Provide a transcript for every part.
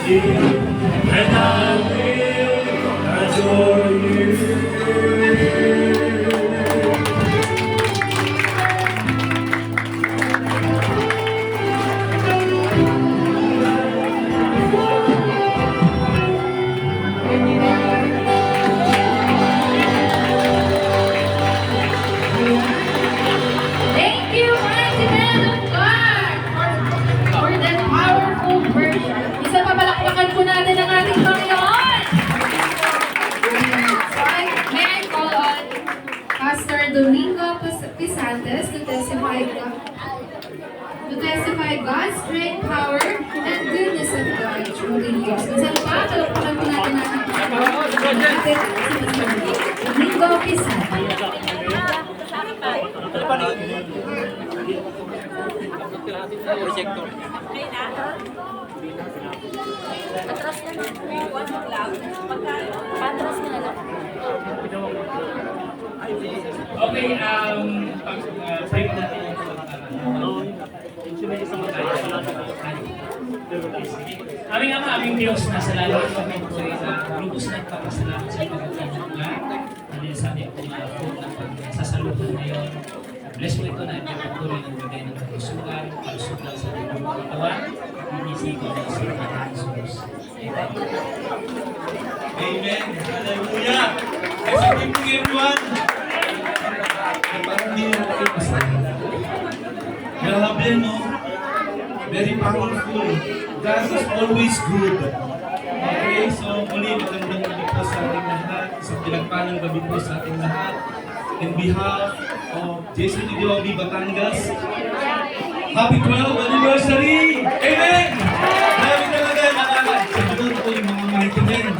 and I will adore you. Thank you, mighty man of God, for that powerful worship. Isa pa palakpakan po natin ang ating Panginoon. So, may I call on Pastor Domingo Pisantes to testify God's great power and goodness of God through the years. Isa pa, palakpakan po natin ang ating Panginoon. Ating si Pastor Domingo Pisantes. Proyekto. Patras na lang po, ano lang. Patras na lang. Okay, sa'yo natin aming Ama, aming Diyos, nasa langit kami po sa lubos na nagpapasalamat sa pagkakas na dahil sa ating sasaluhan ngayon. Bless mo ito na ipagpatuloy ng bigay ng kalusugan, kalusugan sa ating mga katawan, inisip ko na isip ng Jesus. Amen. Hallelujah. Good evening, everyone. Parang hindi na nakipasa. Grabe, no? Very powerful. God is always good. Okay, so muli magandang gabi po sa ating lahat. Isang pinagpalang gabi po sa ating lahat. In behalf of Jason Idiobi Batangas, happy 12th anniversary! Amen! Grabe talaga, siguro po yung mga mighty men.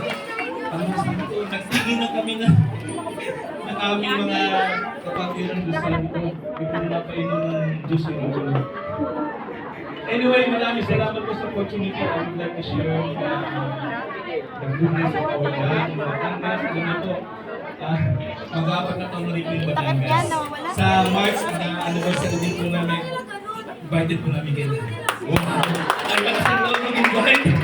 Nagtigil na kami ng aming mga kapatiran doon sa dito. Hindi po napainom ng Diyos yung ulo. Anyway, maraming salamat po sa opportunity. I would like to share the goodness of our God. Batangas, alam niyo po, mag-apat na taon na rin po yung Batangas. Sa March, na anniversary din po namin, invited po namin kayo. Wow! Ang lakas ng loob mag-invite.